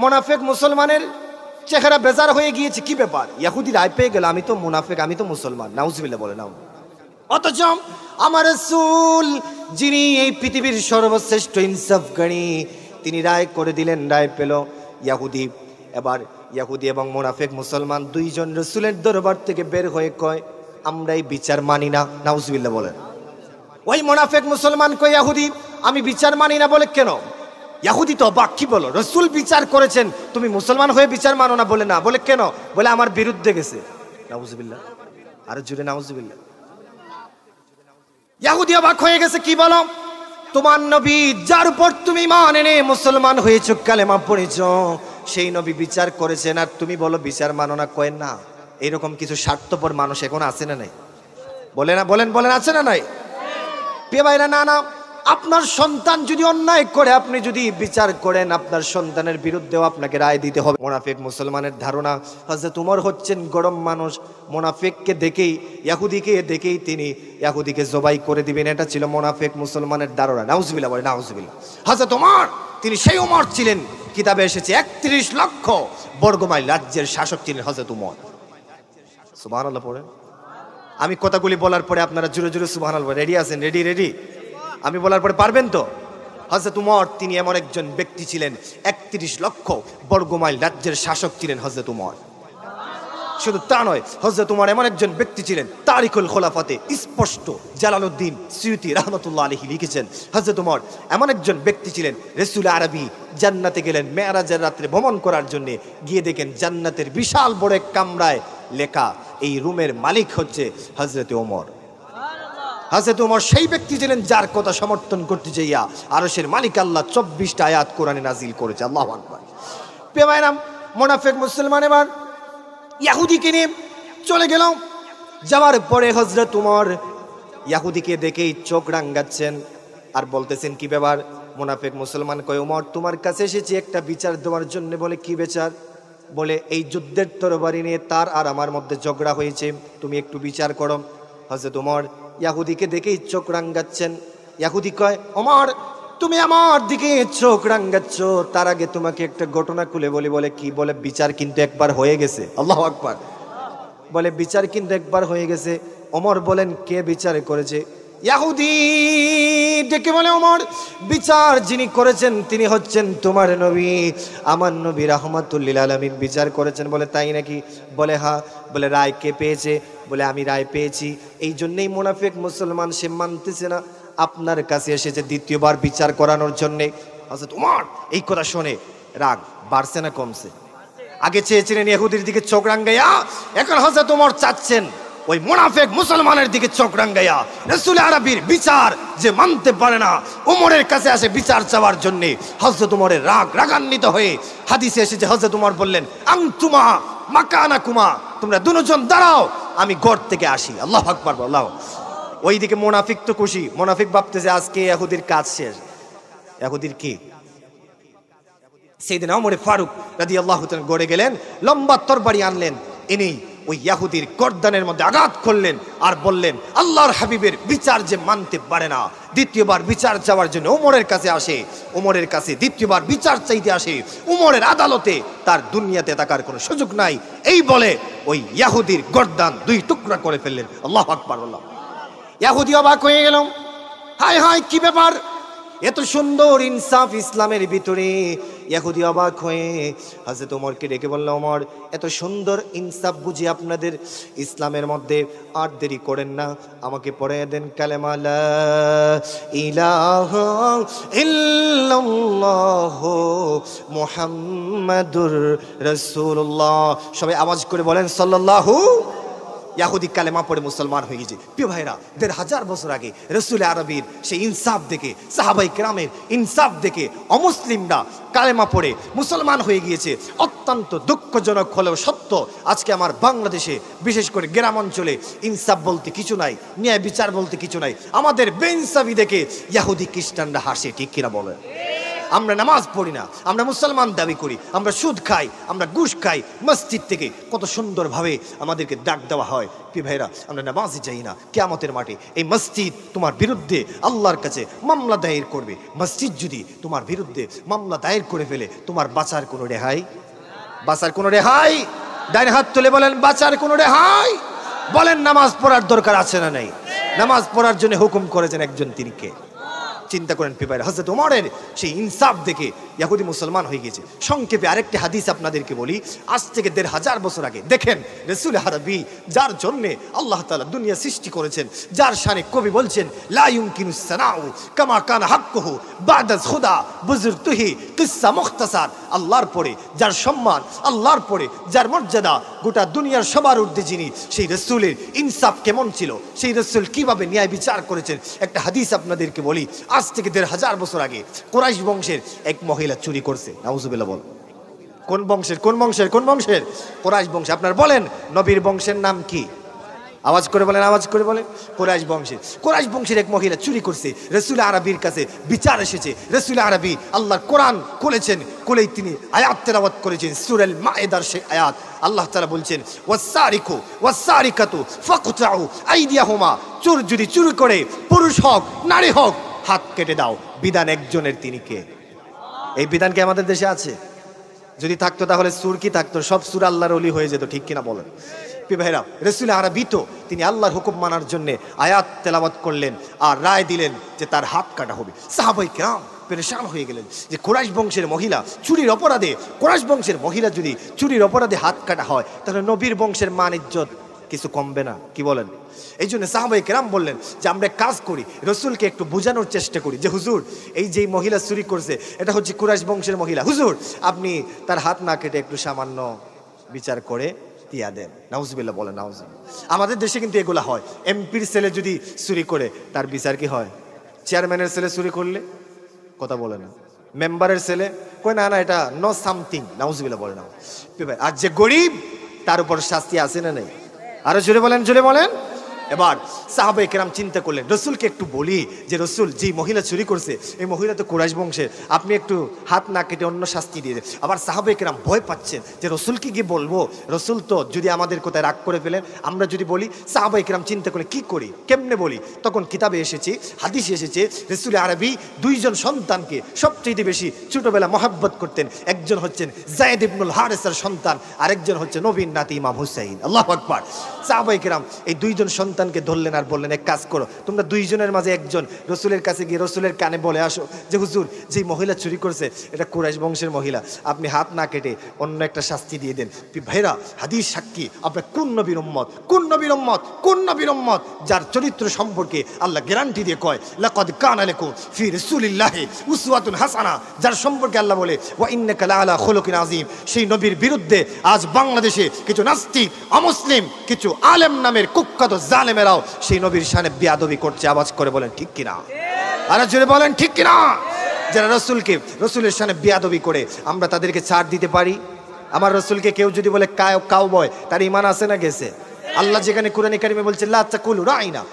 মুনাফিক মুসলমানের চেহারা বেজার হয়ে গিয়েছে। কি ব্যাপার, ইহুদি রায় পেয়ে গেল, আমি তো মুনাফিক, আমি তো মুসলমান। নাউজুবিল্লাহ, বলে নাও। অথচ আমার রাসূল যিনি এই পৃথিবীর সর্বশ্রেষ্ঠ ইনসাফকারী, তিনি রায় করে দিলেন, রায় পেল ইহুদি। এবার ইহুদি এবং মুনাফিক মুসলমান দুইজন রাসূলের দরবার থেকে বের হয়ে কয়, আমরা এই বিচার মানি না। নাউজুবিল্লাহ বলেন। ওই মুনাফিক মুসলমান কয়, ইহুদি আমি বিচার মানি না। বলে কেন? ইহুদি তো অবাক, কি বলো, রাসূল বিচার করেছেন, তুমি মুসলমান হয়ে বিচার মানো না? বলে না। বলে কেন? বলে আমার বিরুদ্ধে গেছে। নাউজুবিল্লাহ, আরে জুড়ে নাউজুবিল্লাহ। ইহুদি অবাক হয়ে গেছে, কি বলো, তোমার নবী যার উপর তুমি ঈমান এনে মুসলমান হয়েছো, কালেমা পড়েছো, সেই নবী বিচার করেছেন, আর তুমি বলো বিচার মানো না? কয় না। এইরকম কিছু স্বার্থপর মানুষ এখন আছে না নাই? বলে না, বলেন বলেন, আছে না নাই? প্রিয় ভাইরা, না না, আপনার সন্তান যদি অন্যায় করে, আপনি যদি বিচার করেন, আপনার সন্তানের বিরুদ্ধেও আপনাকে রায় দিতে হবে। মুনাফিক মুসলমানের ধারণা হযরত ওমর হচ্ছেন গরম মানুষ, মুনাফিককে দেখেই, ইহুদিকে দেখেই তিনি ইহুদিকে জবাই করে দিবেন। এটা ছিল মুনাফিক মুসলমানের ধারণা। নাউজুবিল্লাহ, বলে নাউজুবিল্লাহ। হযরত ওমর, তিনি সেই ওমর ছিলেন, কিতাবে এসেছে ৩১ লক্ষ বর্গমাইল রাজ্যের শাসক ছিলেন হযরত ওমর। সুবহানাল্লাহ পড়েন। আমি কথাগুলি বলার পরে আপনারা জোরে জোরে সুবহানাল্লাহ। রেডি আছেন? Ready ready? আমি বলার পরে পারবেন তো? হযরত ওমর তিনি এমন একজন ব্যক্তি ছিলেন, ৩১ লক্ষ বর্গমাইল রাজ্যের শাসক ছিলেন হযরত ওমর। শুধু তা নয়, হযরত ওমর এমন একজন ব্যক্তি ছিলেন, তারিখুল খোলাফাতে স্পষ্ট জালালউদ্দিন সুয়ুতি রাহমাতুল্লাহ আলাইহি লিখেছেন, হযরত ওমর এমন একজন ব্যক্তি ছিলেন, রাসূল আরবি জান্নাতে গেলেন মেরাজের রাত্রে ভ্রমণ করার জন্য, গিয়ে দেখেন জান্নাতের বিশাল বড় এক কামরায় লেখা এই রুমের মালিক হচ্ছে হযরত ওমর। হযরত ওমর সেই ব্যক্তি ছিলেন যার কথা সমর্থন করতে যাইয়া আরশের মালিক আল্লাহ ২৪টা আয়াত কোরআনে নাজিল করেছে। আল্লাহু আকবার। পেমায়রাম, মুনাফিক মুসলমান এবার ইহুদিকে নিয়ে চলে গেল। যাওয়ার পরে হযরত ওমর ইহুদিকে দেখেই চোখ রাঙাচ্ছেন, আর বলতেছেন কি ব্যাপার? মুনাফিক মুসলমান কয়, ওমর তোমার কাছে এসেছি একটা বিচার দেওয়ার জন্য। বলে কি বিচার? বলে এই যুদ্ধের তরবারি নিয়ে তার আর আমার মধ্যে ঝগড়া হয়েছে, তুমি একটু বিচার করো। হযরত ওমর ইয়াহুদিকে দেখেই চোখ রাঙ্গাচ্ছেন। ইয়াহুদি কয়, ওমর তুমি আমার দিকে চোখ রাঙ্গাচ্ছ, তার আগে তোমাকে একটা ঘটনা খুলে বলি। বলে কি? বলে বিচার কিন্তু একবার হয়ে গেছে। আল্লাহু আকবার। বলে বিচার কিন্তু একবার হয়ে গেছে। ওমর বলেন কে বিচার করেছে? ইয়াহুদি ডেকে বলে, ওমর বিচার যিনি করেছেন তিনি হচ্ছেন তোমার নবী, আমার নবী রাহমাতুল লিল আলামিন বিচার করেছেন। বলে তাই নাকি? বলে হ্যাঁ। বলে রায় কে পেয়েছে? বলে আমি রায় পেয়েছি। এই জন্যই মুনাফিক মুসলমান সে মানতেছে না, আপনার কাছে এসেছে দ্বিতীয়বার বিচার করানোর জন্যে। হযরত ওমর এই কথা শুনে রাগ বাড়ছে না কমছে? আগে চেয়েছিলেন ইহুদির দিকে চোখ রাঙ্গাইয়া, এখন হযরত ওমর চাচ্ছেন ওই মুনাফিক মুসলমানের দিকে চোখ রাঙ্গাইয়া। রাসূল আরবীর বিচার যে মানতে পারে না, ওমরের কাছে আসে বিচার চাওয়ার জন্য। হযরত ওমরের রাগান্বিত হয়ে হাদিসে এসেছে, হযরত ওমর বললেন, আনতুমা মাকানাকুমা, তোমরা দুজন দাঁড়াও, আমি ঘর থেকে আসি। আল্লাহু আকবার। আল্লাহ। ওইদিকে মুনাফিক তো খুশি, মুনাফিক ভাবতেছে আজকে ইহুদির কাজ শেষ। ইহুদির কি? সাইয়েদনা ওমর ফারুক রাদিয়াল্লাহু তাআলা গড়ে গেলেন, লম্বা তরবারি আনলেন, ইনি ওই ইহুদির গর্দানের মধ্যে আঘাত করলেন আর বললেন, আল্লাহর হাবিবের বিচার যে মানতে পারে না, দ্বিতীয়বার বিচার চাওয়ার জন্য ওমরের কাছে আসে, ওমরের কাছে দ্বিতীয়বার বিচার চাইতে আসে, ওমরের আদালতে তার দুনিয়াতে থাকার কোনো সুযোগ নাই। এই বলে ওই ইহুদির গর্দান দুই টুকরা করে ফেললেন। আল্লাহু আকবার। আল্লাহ। ইহুদি অবাক হয়ে গেল, হায় হায় কি ব্যাপার, এত সুন্দর ইনসাফ ইসলামের ভিতরে। ইহুদি অবাক হয়ে হযরত ওমরকে ডেকে বলল, ওমর এত সুন্দর ইনসাফ বুঝি আপনাদের ইসলামের মধ্যে, আর দেরি করেন না, আমাকে পড়ে দেন কালেমা লা ইলাহা ইল্লাল্লাহু মুহাম্মাদুর রাসূলুল্লাহ। সবাই আওয়াজ করে বলেন সাল্লাল্লাহু। ইহুদি কালেমা পড়ে মুসলমান হয়ে গেছে। প্রিয় ভাইরা, ১৫০০ বছর আগে রাসূল আরবীর সেই ইনসাফ দেখে, সাহাবায়ে কেরামের ইনসাফ দেখে অমুসলিমরা কালেমা পড়ে মুসলমান হয়ে গিয়েছে। অত্যন্ত দুঃখজনক হলেও সত্য, আজকে আমার বাংলাদেশে বিশেষ করে গ্রাম অঞ্চলে ইনসাফ বলতে কিছু নাই, ন্যায় বিচার বলতে কিছু নাই। আমাদের বেইনসাফি দেখে ইহুদি খ্রিস্টানরা হাসে, ঠিক কিনা বলে? আমরা নামাজ পড়ি না, আমরা মুসলমান দাবি করি, আমরা সুদ খাই, আমরা ঘুষ খাই, মসজিদ থেকে কত সুন্দরভাবে আমাদেরকে ডাক দেওয়া হয়। প্রিয় ভাইরা, আমরা নামাজই চাই না। কিয়ামতের মাঠে এই মসজিদ তোমার বিরুদ্ধে আল্লাহর কাছে মামলা দায়ের করবে। মসজিদ যদি তোমার বিরুদ্ধে মামলা দায়ের করে ফেলে, তোমার বাঁচার কোনো রেহাই? বাঁচার কোনো রেহাই? ডাইন হাত তুলে বলেন, বাঁচার কোনো রেহাই? বলেন নামাজ পড়ার দরকার আছে না নাই? নামাজ পড়ার জন্য হুকুম করেছেন একজন, তিনি কে? চিন্তা করেন প্রিয় ভাইরা, হযরত ওমরের সেই ইনসাফ দেখে ইহুদি মুসলমান হয়ে গেছে। সংক্ষেপে আরেকটি হাদিস আপনাদেরকে বলি, আজ থেকে ১৫০০ বছর আগে দেখেন রাসূল আরবী যার জন্য আল্লাহ তাআলা দুনিয়া সৃষ্টি করেছেন, যার শানে কবি বলছেন, লা ইউমকিনুস সানাউ কামা কানা হাক্কুহু বা'দা খুদা বুজুরতুহি কিসসা মুখতাসার। আল্লাহর পরে যার সম্মান, আল্লাহর পরে যার মর্যাদা, গোটা দুনিয়ার সবার ঊর্ধ্বে যিনি, সেই রাসূলের ইনসাফ কেমন ছিল, সেই রাসূল কিভাবে ন্যায় বিচার করেছেন, একটা হাদিস আপনাদেরকে বলি। আজ থেকে ১৫০০ বছর আগে কুরাইশ বংশের এক মহিলা চুরি করছে। নাউজুবিল্লাহ। বল, কোন বংশের? কোন বংশের? কোন বংশের? কুরাইশ বংশ। আপনার বলেন নবীর বংশের নাম কি? আওয়াজ করে বলেন, আওয়াজ করে বলেন। কুরাইশ বংশের। কুরাইশ বংশের এক মহিলা চুরি করছে। রাসূল আরবীর কাছে বিচার এসেছে। রাসূল আরবী আল্লাহর কোরআন খুলেছেন, খুলেই তিনি আয়াত তেলাওয়াত করেছেন, সূরা মায়েদার সেই আয়াত। আল্লাহ তাআলা বলছেন, ওয়াসারিকু ওয়াসারিকাতু ফাকতাউ আইদিয়াহুমা। চোর যদি চুরি করে, পুরুষ হোক নারী হোক, হাত কেটে দাও। বিধান একজনের, তিনি কে? এই বিধান কি আমাদের দেশে আছে? যদি থাকতো তাহলে সূর কি থাকতো? সব সূর আল্লাহর ওলি হয়ে যেত, ঠিক কিনা বলেন? প্রিয় ভাইরা, রাসূল আরবী তো তিনি আল্লাহর হুকুম মানার জন্য আয়াত তেলাওয়াত করলেন আর রায় দিলেন যে তার হাত কাটা হবে। সাহাবায়ে কেরাম পেরেশান হয়ে গেলেন যে কুরাইশ বংশের মহিলা চুরির অপরাধে, কুরাইশ বংশের মহিলা যদি চুরির অপরাধে হাত কাটা হয়, তাহলে নবীর বংশের মান ইজ্জত কিছু কমবে না, কি বলেন? এই জন্য সাহাবায়ে কেরাম বললেন যে আমরা কাজ করি, রসুলকে একটু বোঝানোর চেষ্টা করি যে হুজুর, এই যে মহিলা চুরি করছে এটা হচ্ছে কুরাইশ বংশের মহিলা, হুজুর আপনি তার হাত না কেটে একটু সামান্য বিচার করে দিয়া দেন। নাউজুবিল্লাহ বলেন, নাউজুবিল্লাহ। আমাদের দেশে কিন্তু এগুলা হয়। এমপির ছেলে যদি চুরি করে, তার বিচার কি হয়? চেয়ারম্যানের ছেলে চুরি করলে কথা বলে না, মেম্বারের ছেলে কই না না এটা নো সামথিং। নাউজুবিল্লাহ বলে না। আর যে গরিব তার উপর শাস্তি আছে না নেই? আরো জোরে বলেন, জোরে বলেন। এবার সাহাবায়ে কেরাম চিন্তা করলেন, রসুলকে একটু বলি যে রসুল, যে মহিলা চুরি করছে এই মহিলা তো কুরাইশ বংশের, আপনি একটু হাত না কেটে অন্য শাস্তি দিয়ে দেন। আবার সাহাবায়ে কেরাম ভয় পাচ্ছেন যে রসুলকে গিয়ে বলবো, রসুল তো যদি আমাদের কোথায় রাগ করে ফেলেন, আমরা যদি বলি। সাহাবায়ে কেরাম চিন্তা করলেন কি করি, কেমনে বলি। তখন কিতাবে এসেছে, হাদিসে এসেছে, রসুল আরবি দুইজন সন্তানকে সবচেয়ে বেশি ছোটবেলা মহাব্বত করতেন। একজন হচ্ছেন যায়েদ ইবনুল হারেসার সন্তান, আরেকজন হচ্ছে নবীর নাতি ইমাম হুসাইন। আল্লাহু আকবার। সাহাবায়ে কেরাম এই দুইজন সন্তানকে ধরলেন আর বললেন, এক কাজ করো, তোমরা দুইজনের মাঝে একজন রসুলের কাছে গিয়ে রসুলের কানে বলে আসো যে হুজুর, যে মহিলা চুরি করছে এটা কুরাইশ বংশের মহিলা, আপনি হাত না কেটে অন্য একটা শাস্তি দিয়ে দেন। ভাইরা, হাদিস সাক্ষী, আপনার কোন নবীর উম্মত, কোন নবীর উম্মত, কোন নবীর উম্মত যার চরিত্র সম্পর্কে আল্লাহ গ্যারান্টি দিয়ে কয় লাকাদ কানা লাকুম ফি রাসূলিল্লাহি উসওয়াতুন হাসানা, যার সম্পর্কে আল্লাহ বলে ওয়া ইন্নাকা লাআলা খুলুকিন আযীম। সেই নবীর বিরুদ্ধে আজ বাংলাদেশে কিছু নাস্তিক, অমুসলিম, কিছু আলেম নামের কুখ্যাত জালেমেরাও সেই নবীর শানে বেয়াদবি করছে। আওয়াজ করে বলেন ঠিক কিনা? আরে জোরে বলেন ঠিক কিনা? যারা রসুলের শানে বেয়াদবি করে আমরা তাদেরকে ছাড় দিতে পারি? আমার রসুলকে কেউ যদি বলে কাউবয়, তার ঈমান আছে না গেছে? আল্লাহ যেখানে কোরআনে কারিমে বলছে লা তাকুলু রাইনা,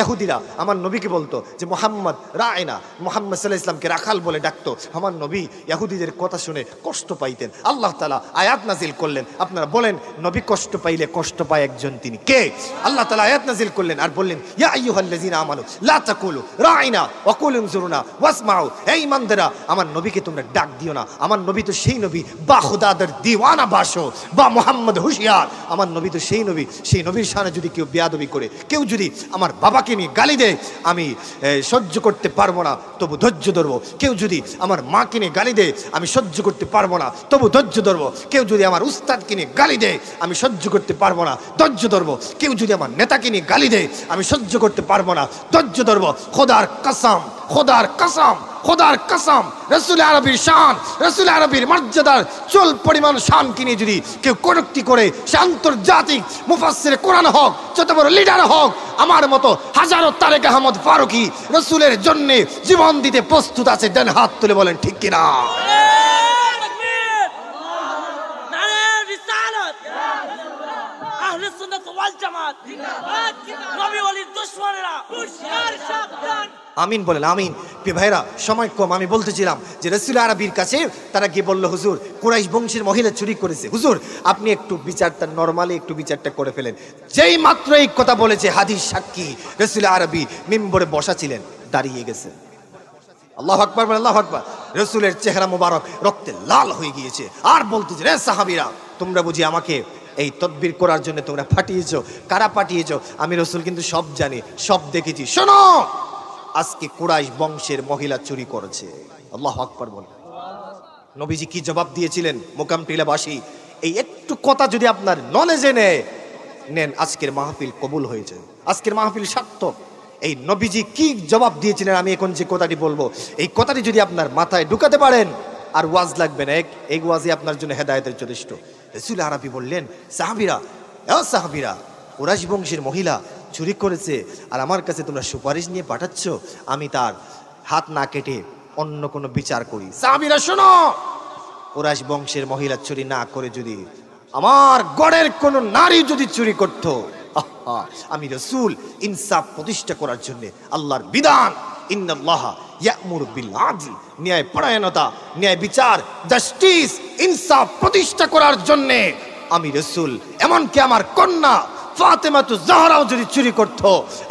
ইহুদিরা আমার নবীকে বলতো যে মোহাম্মদ রায়না, মোহাম্মদ সাল্লাল্লাহু আলাইহি ওয়াসাল্লামকে রাখাল বলে ডাকতো। আমার নবী ইহুদিদের কথা শুনে কষ্ট পাইতেন। আল্লাহ তাআলা আয়াত নাজিল করলেন, আপনারা বলেন নবী কষ্ট পাইলে কষ্ট পায় একজন, তিনি কে? আল্লাহ তাআলা আয়াত নাজিল করলেন আর বললেন ইয়া আইয়ুহাল্লাযিনা আমানু লা তাকুলু রাইনা ওয়া কুলু ইনজুরুনা ওয়াসমাউ। এই ইমানদাররা, আমার নবীকে তোমরা ডাক দিও না। আমার নবী তো সেই নবী বা খুদাদের দিওয়ানা বাসো বা মোহাম্মদ হুশিয়ার। আমার নবী তো সেই নবী, সেই নবীর শানে যদি কেউ বেয়াদবি করে, কেউ যদি আমার বাবাকে নিয়ে গালি দেয়, আমি সহ্য করতে পারবো না, তবু ধৈর্য ধরবো। কেউ যদি আমার মাকে নিয়ে গালি দেয়, আমি সহ্য করতে পারবো না, তবু ধৈর্য ধরবো। কেউ যদি আমার উস্তাদকে নিয়ে গালি দেয়, আমি সহ্য করতে পারবো না, ধৈর্য ধরবো। কেউ যদি আমার নেতাকে নিয়ে গালি দেয়, আমি সহ্য করতে পারবো না, ধৈর্য ধরবো। খোদার কসম, খোদার কসম, খোদার কসম, রাসূল আরবির শান, রাসূল আরবির মর্যাদার চুল পরিমাণ শান কিনে যদি কেউ কটূক্তি করে, সে আন্তর্জাতিক মুফাসসির কোরআন হোক, যত বড় লিডার হোক, আমার মতো হাজারো তারেক আহমদ ফারুকী রাসূলের জন্য জীবন দিতে প্রস্তুত আছে। দেন হাত তুলে বলেন ঠিক কিনা? আমিন বলেন আমিন। ভাইরা, সময় কম, আমি বলতেছিলাম যে রাসূল আরবির কাছে তারা গিয়ে বলল, হুজুর কুরাইশ বংশের মহিলা চুরি করেছে, হুজুর আপনি একটু বিচারটা নরমালি একটু বিচারটা করে ফেলেন। যেই মাত্র এই কথা বলেছে, হাদিস সাক্ষী, রাসূল আরবি মিম্বরে বসা ছিলেন, দাঁড়িয়ে গেছে। আল্লাহু আকবার বলেন, আল্লাহু আকবার। রাসূলের চেহারা মোবারক রক্তে লাল হয়ে গিয়েছে আর বলতেছে, রে সাহাবীরা, তোমরা বুঝি আমাকে এই তদবির করার জন্য তোমরা পাঠিয়েছো? কারা পাঠিয়েছো? আমি রাসূল কিন্তু সব জানি, সব দেখেছি। শোনো, আজকে কুরাইশ বংশের মহিলা চুরি করেছে। আল্লাহু আকবার বলেন। নবীজি কি জবাব দিয়েছিলেন? মোকাম টিলাবাসী, এই একটু কথা যদি আপনার নলেজে নেন, আজকের মাহফিল কবুল হয়ে যায়, আজকের মাহফিল সার্থক। এই নবীজি কি জবাব দিয়েছিলেন, আমি এখন যে কথাটি বলবো, এই কথাটি যদি আপনার মাথায় ঢুকাতে পারেন, আর ওয়াজ লাগবে না, এই ওয়াজই আপনার জন্য হেদায়েতের যথেষ্ট। রাসূল আরবি বললেন, সাহাবীরা, সাহাবীরা, কুরাইশ বংশের মহিলা চুরি করেছে আর আমার কাছে তোমরা সুপারিশ নিয়ে পাঠাচ্ছ, আমি তার হাত না কেটে অন্য কোনো বিচার করি। সাহাবীরা শোনো, কুরাইশ বংশের মহিলা চুরি না করে যদি আমার গড়ের কোনো নারী যদি চুরি করত, আমি রাসূল ইনসাফ প্রতিষ্ঠা করার জন্য, আল্লাহর বিধান ইন্নাল্লাহা ইয়া'মুরু বিল আদল, ন্যায় পরায়ণতা, ন্যায় বিচার, জাস্টিস, ইনসাফ প্রতিষ্ঠা করার জন্য আমি রাসূল, এমনকি আমার কন্যা ফাতেমাতু জাহরাও যদি চুরি করত,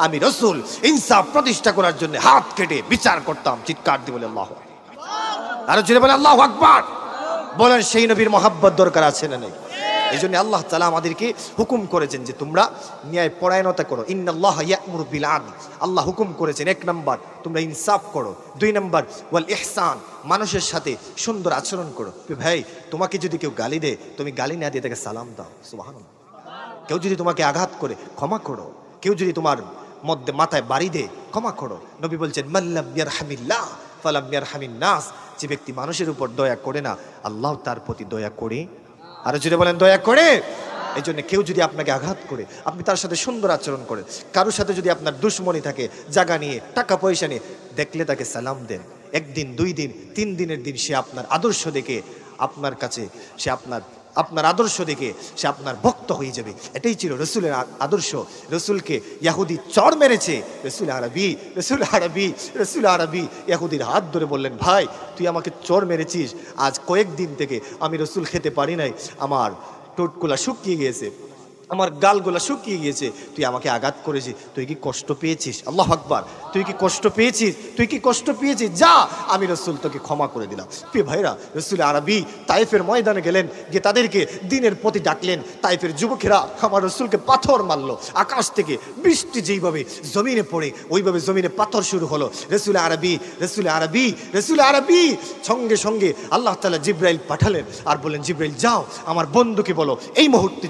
আমি রাসূল ইনসাফ প্রতিষ্ঠা করার জন্য হাত কেটে বিচার করতাম। চিৎকার দিয়ে বলে আল্লাহু আকবার। আরো জোরে বলে আল্লাহু আকবার। বলেন সেই নবীর মহব্বত দরকার আছে না নেই? এই জন্য আল্লাহ তাআলা আমাদেরকে হুকুম করেছেন যে তোমরা ন্যায় পরায়ণতা করো। ইন্নাল্লাহা ইয়া'মুরু বিল আদল, আল্লাহ হুকুম করেছেন, এক নাম্বার তোমরা ইনসাফ করো, দুই নাম্বার ওয়াল ইহসান, মানুষের সাথে সুন্দর আচরণ করো। ভাই, তোমাকে যদি কেউ গালি দেয়, তুমি গালি না দিয়ে তাকে সালাম দাও, সুবহানাল্লাহ। কেউ যদি তোমাকে আঘাত করে, ক্ষমা করো। কেউ যদি তোমার মধ্যে মাথায় বাড়ি দেয়, ক্ষমা করো। নবী বলছেন মাল্লাম ইয়ারহামিল্লাহ ফালাম ইয়ারহামিন নাস, যে ব্যক্তি মানুষের উপর দয়া করে না, আল্লাহ তার প্রতি দয়া করে। আর যদি বলেন দয়া করে। এই জন্য কেউ যদি আপনাকে আঘাত করে, আপনি তার সাথে সুন্দর আচরণ করেন। কারোর সাথে যদি আপনার দুশ্মনী থাকে, জায়গা নিয়ে, টাকা পয়সা নিয়ে, দেখলে তাকে সালাম দেন। একদিন, 2 দিন, 3 দিনের দিন সে আপনার আদর্শ দেখে আপনার কাছে সে আপনার আপনার আদর্শ দেখে সে আপনার ভক্ত হয়ে যাবে। এটাই ছিল রসুলের আদর্শ। রসুলকে ইয়াহুদি চর মেরেছে, রসুল আরবি ইয়াহুদির হাত ধরে বললেন, ভাই তুই আমাকে চর মেরেছিস, আজ কয়েকদিন থেকে আমি রসুল খেতে পারি নাই, আমার ঠোঁটগুলা শুকিয়ে গিয়েছে, আমার গালগুলা শুকিয়ে গিয়েছে, তুই আমাকে আঘাত করেছিস, তুই কি কষ্ট পেয়েছিস? আল্লাহু আকবার, তুই কি কষ্ট পেয়েছিস? যা, আমি রসুল তোকে ক্ষমা করে দিলাম। প্রিয় ভাইরা, রসুল আরবি তাইফের ময়দানে গেলেন, গিয়ে তাদেরকে দিনের প্রতি ডাকলেন। তাইফের যুবকেরা আমার রসুলকে পাথর মারলো, আকাশ থেকে বৃষ্টি যেইভাবে জমিনে পড়ে ওইভাবে জমিনে পাথর শুরু হলো। রসুল আরবি সঙ্গে সঙ্গে আল্লাহ তাআলা জিব্রাইল পাঠালেন আর বললেন, জিব্রাইল যাও, আমার বন্ধুকে বলো এই মুহূর্তে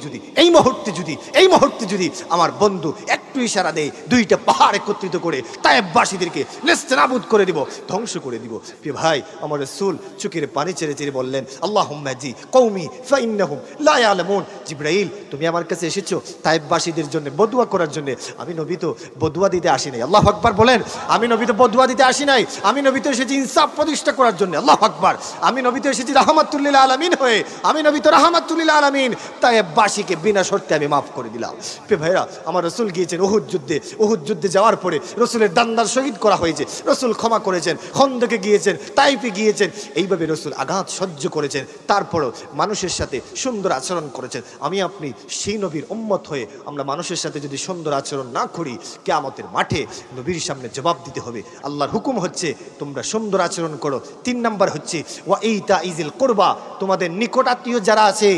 যদি আমার বন্ধু একটু ইশারা দেয়, দুইটা পাহাড় একত্রিত করে তায়েফবাসীদেরকে নেস্তানাবুদ করে দিব, ধ্বংস করে দিব। প্রিয় ভাই, আমার রাসূল চোখের পানি ছেড়ে বললেন, আল্লাহুম্মা জি কওমি ফাইন্নাহুম লা ইয়ালামুন। জিব্রাইল, তুমি আমার কাছে এসেছো তায়েফবাসীদের জন্য বদুয়া করার জন্য, আমি নবী তো বদুয়া দিতে আসি নাই। আল্লাহু আকবার বলেন, আমি নবী তো বদুয়া দিতে আসি নাই, আমি নবী তো এসেছি ইনসাফ প্রতিষ্ঠা করার জন্য। আল্লাহু আকবার, আমি নবী তো এসেছি রাহমাতুল লিল আলামিন হয়ে, আমি নবী তো রাহমাতুল লিল আলামিন। তায়েফবাসীকে বিনা শর্তে আমি মাফ করে দিলাম। প্রিয় ভাইরা, আমার রসুল গিয়েছেন উহুদ যুদ্ধে যাওয়ার পরে রসুলের দান্দার শহীদ করা হয়েছে, রসুল ক্ষমা করেছেন, খন্দকে গিয়েছেন, তাইফে গিয়েছেন, এইভাবে রসুল আঘাত সহ্য করেছেন, তারপরও মানুষের সাথে সুন্দর আচরণ করেছেন। আমি আপনি সেই নবীর উম্মত হয়ে আমরা মানুষের সাথে যদি সুন্দর আচরণ না করি, কিয়ামতের মাঠে নবীর সামনে জবাব দিতে হবে। আল্লাহর হুকুম হচ্ছে তোমরা সুন্দর আচরণ করো। 3 নাম্বার হচ্ছে ওয়া ইতা ইজিল কুরবা, তোমাদের নিকট আত্মীয় যারা আছে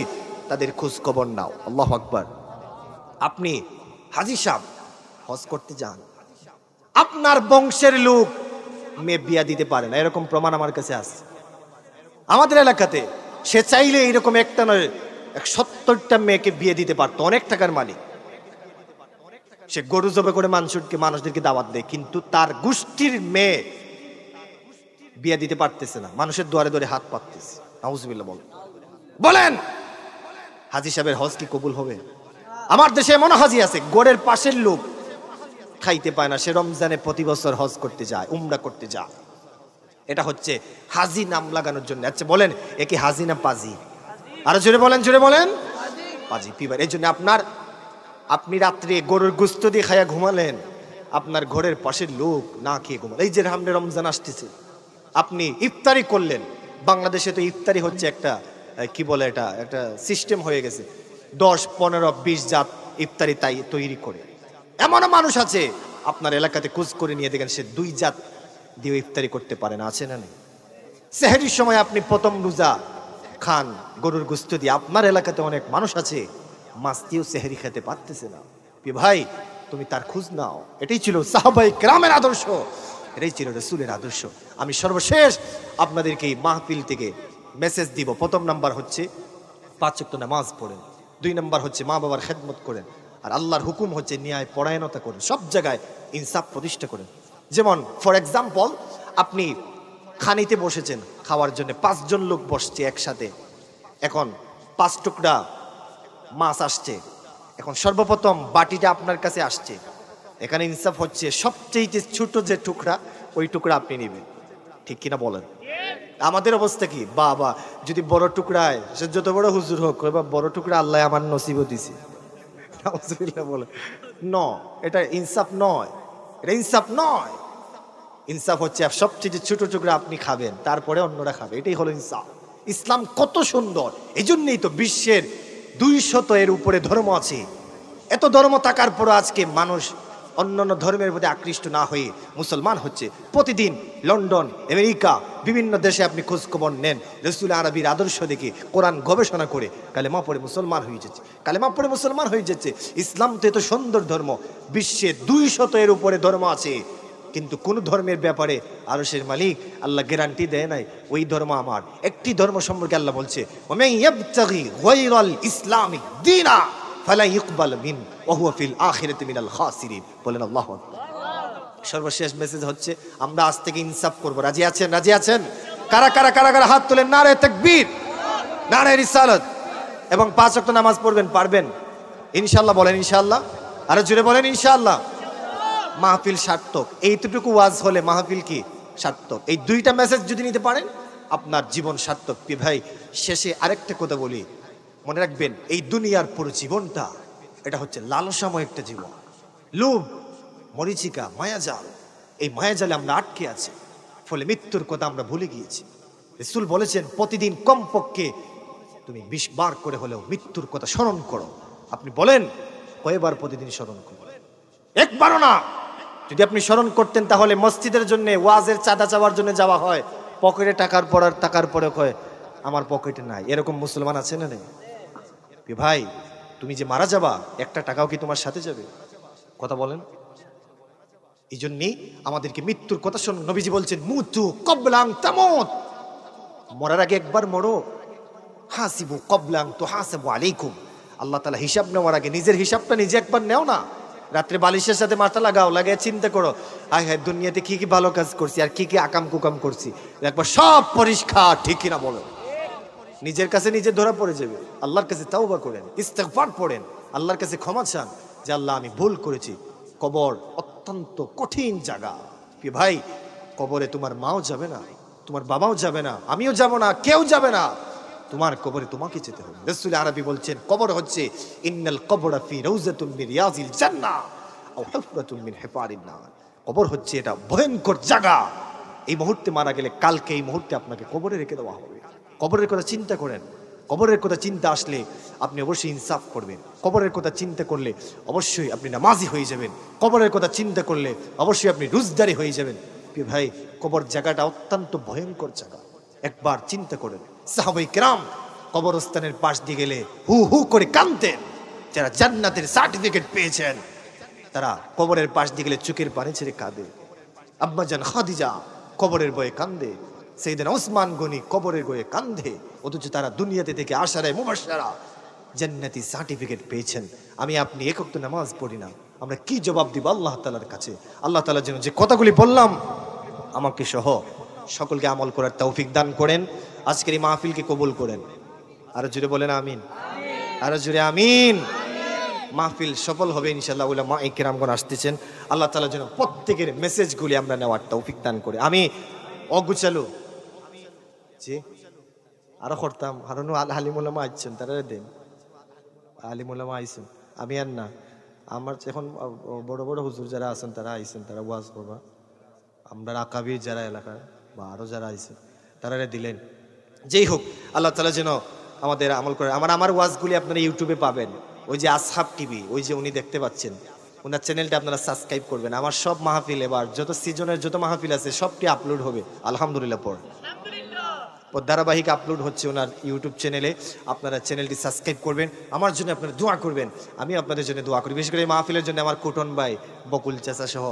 তাদের খোঁজ খবর নাও। আল্লাহু আকবার। আপনি হাজী সাহেব হজ করতে যান, আপনার বংশের লোক মেয়ে বিয়া দিতে পারে না, এরকম প্রমাণ আমার কাছে আছে। আমাদের এলাকাতে সে চাইলে এরকম একটা নয় 70টা মেয়েকে বিয়ে দিতে পারতো, অনেক টাকার মালিক। সে গরু জবে করে মানুষদেরকে দাওয়াত দেয়, কিন্তু তার গোষ্ঠীর মেয়ে বিয়ে দিতে পারতেছে না, মানুষের দুয়ারে দুয়ারে হাত পাততেছে। নাউজুবিল্লাহ বলেন, হাজী সাহেবের হজ কি কবুল হবে? আমার দেশে এমন হাজী আছে, গড়ের পাশের লোক খাইতে পায় না, সে রমজানে প্রতি বছর হজ করতে যায়, উমরা করতে যায়। এটা হচ্ছে হাজী নাম লাগানোর জন্য। আচ্ছা বলেন, এ কি হাজী না পাজি? আরো জোরে বলেন পাজি। পিবার এই জন্য আপনি রাত্রে গরুর গোস্ত দিয়ে খাইয়া ঘুমালেন, আপনার ঘরের পাশের লোক না খেয়ে ঘুমাল। এই যে সামনে রমজান আসতেছে, আপনি ইফতারি করলেন। বাংলাদেশে তো ইফতারি হচ্ছে একটা কি বলে, এটা একটা সিস্টেম হয়ে গেছে, 10, 15, 20 জাত ইফতারি তাই তৈরি করে। এমনও মানুষ আছে আপনার এলাকাতে খোঁজ করে নিয়ে দেখেন, সে 2 জাত দিয়ে ইফতারি করতে পারে না, আছে না নেই? সেহরির সময় আপনি প্রথম রোজা খান গরুর গোস্ত দিয়ে, আপনার এলাকাতে অনেক মানুষ আছে মাছ দিয়েও সেহরি খেতে পারতেছে না। ভাই, তুমি তার খোঁজ নাও। এটাই ছিল সাহাবায়ে কেরামের আদর্শ, এটাই ছিল রাসূলের আদর্শ। আমি সর্বশেষ আপনাদেরকে এই মাহফিল থেকে মেসেজ দিব। প্রথম নাম্বার হচ্ছে 5 ওয়াক্ত নামাজ পড়েন, 2 নাম্বার হচ্ছে মা বাবার খেদমত করেন, আর আল্লাহর হুকুম হচ্ছে ন্যায় পরায়ণতা করেন, সব জায়গায় ইনসাফ প্রতিষ্ঠা করেন। যেমন ফর এক্সাম্পল, আপনি খানিতে বসেছেন খাওয়ার জন্য, 5 জন লোক বসছে একসাথে, এখন 5 টুকরা মাছ আসছে, এখন সর্বপ্রথম বাটিটা আপনার কাছে আসছে, এখানে ইনসাফ হচ্ছে সবচেয়ে ছোট যে টুকরা, ওই টুকরা আপনি নেবেন, ঠিক কিনা বলেন? আমাদের অবস্থা কি? বাবা যদি বড় টুকরায়, সে যত বড় হুজুর হোক, বড় টুকরা আল্লাহ আমার নসিবও দিছে, বলে ন, এটা ইনসাফ নয়, এটা ইনসাফ নয়। ইনসাফ হচ্ছে সবচেয়ে ছোট টুকরা আপনি খাবেন, তারপরে অন্যরা খাবে, এটাই হলো ইনসাফ। ইসলাম কত সুন্দর, এই জন্যই তো বিশ্বের 200 এর উপরে ধর্ম আছে। এত ধর্ম থাকার পর আজকে মানুষ অন্যান্য ধর্মের প্রতি আকৃষ্ট না হয়ে মুসলমান হচ্ছে। প্রতিদিন লন্ডন, আমেরিকা, বিভিন্ন দেশে আপনি খোঁজখবর নেন, রাসূল আরবির আদর্শ দেখে, কোরআন গবেষণা করে কালেমা পড়ে মুসলমান হয়ে যাচ্ছে। ইসলাম তো এত সুন্দর ধর্ম, বিশ্বে 200 এর উপরে ধর্ম আছে, কিন্তু কোন ধর্মের ব্যাপারে আরশের মালিক আল্লাহ গ্যারান্টি দেয় নাই ওই ধর্ম আমার। একটি ধর্ম সম্পর্কে আল্লাহ বলছে, ওয়া ইয়াবতাগি গায়রাল ইসলামি দীনা ফালা ইকবাল মিন ওয়া হুয়া ফিল আখিরাতি মিনাল খাসিরিন। বলেন আল্লাহু আকবার। সর্বশেষ মেসেজ হচ্ছে আমরা আজ থেকে ইনসাফ করব। রাজি আছেন? কারা কারা হাত তোলেন। নারে তাকবীর, নারে রিসালাত, এবং 5 ওয়াক্ত নামাজ পড়বেন, পারবেন ইনশাআল্লাহ? বলেন ইনশাআল্লাহ। আরো জোরে বলেন ইনশাআল্লাহ। মাহফিল সার্থক, এইটুকু ওয়াজ হলে মাহফিল কি সার্থক। এই 2টা মেসেজ যদি নিতে পারেন, আপনার জীবন সার্থক। ভাই, শেষে আরেকটা কথা বলি, মনে রাখবেন এই দুনিয়ার পুরো জীবনটা এটা হচ্ছে লালসাময় একটা জীবন, লোভ, মরিচিকা, মায়াজাল। এই মায়াজালে আমরা আটকে আছি, ফলে মৃত্যুর কথা আমরা ভুলে গিয়েছি। রাসূল বলেছেন প্রতিদিন কমপক্ষে তুমি 20 বার করে হলেও মৃত্যুর কথা স্মরণ করো। আপনি বলেন কয়বার প্রতিদিন স্মরণ করো? একবারও না। যদি আপনি স্মরণ করতেন তাহলে মসজিদের জন্য ওয়াজের চাঁদা চাওয়ার জন্য যাওয়া হয়, পকেটে টাকার পর আর টাকার পরে কয় আমার পকেটে নাই। এরকম মুসলমান আছে না নেই? ভাই তুমি যে মারা যাবা, একটা টাকাও কি তোমার সাথে যাবে? কথা বলেন। এই জন্যই আমাদেরকে মৃত্যুর কথা শুনুন। নবীজি বলছেন মুতু কবলাং তামুত, মরার আগে একবার মরো। হাসিবু কবলাং তুহাসাবু আলাইকুম, আল্লাহ তাআলা হিসাব নেওয়ার আগে নিজের হিসাবটা নিজে একবার নেও না। রাত্রে বালিশের সাথে মাথা লাগাও, লাগিয়ে চিন্তা করো হায় হায় দুনিয়াতে কি কি ভালো কাজ করছি আর কি কি আকাম কুকাম করছি, একবার সব পরিষ্কার, ঠিক কিনা বলো? নিজের কাছে নিজে ধরা পড়ে যাবে। আল্লাহর কাছে তাওবা করেন, ইস্তেগফার পড়েন, আল্লাহর কাছে ক্ষমা চান যে আল্লাহ আমি ভুল করেছি। কবর অত্যন্ত কঠিন জায়গা। ভাই কবরে তোমার মাও যাবে না, তোমার বাবাও যাবে না, আমিও যাব না, কেউ যাবে না। তোমার কবরে তোমাকে যেতে হবে। রাসূল আরবি বলছেন কবর হচ্ছে ইন্নাল কবরা ফি রাউজাতুম মিন রিয়াজিল জান্নাহ আও হুফরাতুম মিন হিফারিন নার। কবর হচ্ছে এটা ভয়ঙ্কর জায়গা। এই মুহূর্তে মারা গেলে কালকে এই মুহূর্তে আপনাকে কবরে রেখে দেওয়া হবে। কবরের কথা চিন্তা করেন। কবরের কথা চিন্তা আসলে আপনি অবশ্যই ইনসাফ করবেন। কবরের কথা চিন্তা করলে অবশ্যই আপনি নামাজি হয়ে যাবেন। কবরের কথা চিন্তা করলে অবশ্যই আপনি রোজদারি হয়ে যাবেন। ভাই কবর জায়গাটা অত্যন্ত ভয়ঙ্কর জায়গা, একবার চিন্তা করেন। সাহাবায়ে কেরাম কবরস্থানের পাশ দিয়ে গেলে হু হু করে কাঁদতেন। যারা জান্নাতের সার্টিফিকেট পেয়েছেন তারা কবরের পাশ দিয়ে গেলে চোখের পানি ছেড়ে কাঁদে। আম্মাজান খাদিজা কবরের বয়ে কান্দে, সাইয়েদনা ওসমান গনি কবরের বয়ে কান্দে, অথচ তারা দুনিয়াতে থেকে আশারায়ে মুবাশশারা জান্নাতি সার্টিফিকেট পেয়েছেন। আমি আপনি এক ওয়াক্ত নামাজ পড়ি না, আমরা কি জবাব দিব আল্লাহ তাআলার কাছে? আল্লাহ তাআলা যেন যে কথাগুলি বললাম আমাকে সহ সকলকে আমল করার তৌফিক দান করেন। আজকের এই মাহফিলকে কবুল করেন। আরো জোরে বলেন আমিন, আরো জোরে আমিন। মাহফিল সফল হবে ইনশাআল্লাহ। উলামায়ে কেরামগণ আসতেছেন, আল্লাহ তাআলা যেন প্রত্যেকের মেসেজগুলি আমরা নেওয়ার তৌফিক দান করে। আমি অগুচালু জি আরো করতাম, হারুন আলিমুল্লামা আইছেন, তারা দেন আলিমুল্লামা আইছেন, আমি আর না। আমার এখন বড় বড় হুজুর যারা আছেন তারা আইছেন, তারা ওয়াজ করবা। আমরা আকাবির যারা এলাকার বা আরো যারা আইছেন তারা দিলেন। যেই হোক আল্লাহ তাআলা যেন আমাদের আমল করে। আমার ওয়াজগুলি আপনারা ইউটিউবে পাবেন। ওই যে আসহাব টিভি, ওই যে উনি দেখতে পাচ্ছেন, ওনার চ্যানেলটা আপনারা সাবস্ক্রাইব করবেন। আমার সব মাহফিল এবার যত সিজনের যত মাহফিল আছে সবটি আপলোড হবে আলহামদুলিল্লাহ। ধারাবাহিক আপলোড হচ্ছে ওনার ইউটিউব চ্যানেলে। আপনারা চ্যানেলটি সাবস্ক্রাইব করবেন, আমার জন্য আপনারা দোয়া করবেন, আমি আপনাদের জন্য দোয়া করি। বিশেষ করে এই মাহফিলের জন্য আমার কোটন ভাই, বকুল চাচা সহ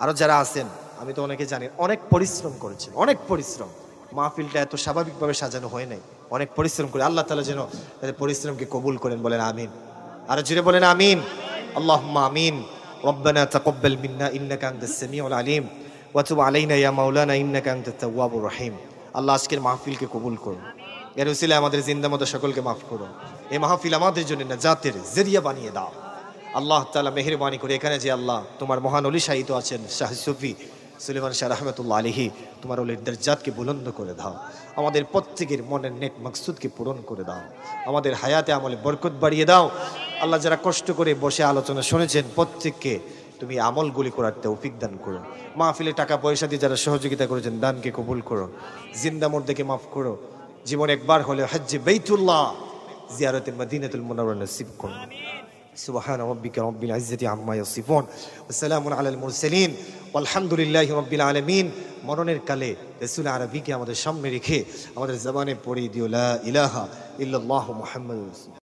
আরো যারা আছেন, আমি তো অনেকে জানি, অনেক পরিশ্রম করেছেন, অনেক পরিশ্রম। মাহফিলটা এত স্বাভাবিকভাবে সাজানো হয় নাই, অনেক পরিশ্রম করে। আল্লাহ তাআলা যেন তাদের পরিশ্রমকে কবুল করেন, বলেন আমিন। আরো জোরে বলেন আমিন। আল্লাহুম্মা আমিন। রব্বানা তাকাব্বাল মিন্না ইন্নাকা আনতাস সামিউল আলিম ওয়া তুব আলাইনা ইয়া মাওলানা ইন্নাকা আনতাত তাওয়াবুর রহিম। আল্লাহ আজকের মাহফিলকে কবুল করুন। এর উসিলায় আমাদের জিন্দামত সকলকে মাফ করো। এই মাহফিল আমাদের জন্য নাজাতের জরিয়া বানিয়ে দাও। আল্লাহ তাআলা মেহেরবানি করে এখানে যে আল্লাহ তোমার মহান ওলি শাহিদ আছেন শাহ সুফি সুলেমান শাহ রাহমাতুল্লাহ আলাইহি, তোমার ওলির দরজাতকে বুলন্দ করে দাও। আমাদের প্রত্যেকের মনের নেক মাকসুদকে পূরণ করে দাও। আমাদের হায়াতে আমলে বরকত বাড়িয়ে দাও। আল্লাহ যারা কষ্ট করে বসে আলোচনা শুনেছেন প্রত্যেককে তুমি আমলগুলি করার তৌফিক দান করো। মাহফিলে টাকা পয়সা দিয়ে যারা সহযোগিতা করেছেন দানকে কবুল করো। জিন্দা মুর্দাকে মাফ করো। জীবন একবার হলে হজ্জে বাইতুল্লাহ জিয়ারতে মদিনাতুল মুনাওয়ারা নসিব করো। সুবহান রাব্বিকা রাব্বিল ইজ্জাতি আম্মা ইয়াসিফুন ওয়া সালামুন আলাল মুরসালিন ওয়ালহামদুলিল্লাহি রাব্বিল আলামিন। মরণের কালে রাসূল আরবিকে আমাদের সামনে রেখে আমাদের জবানে পড়িয়ে দিও লা ইলাহা ইল্লাল্লাহু মুহাম্মাদুর রাসূল।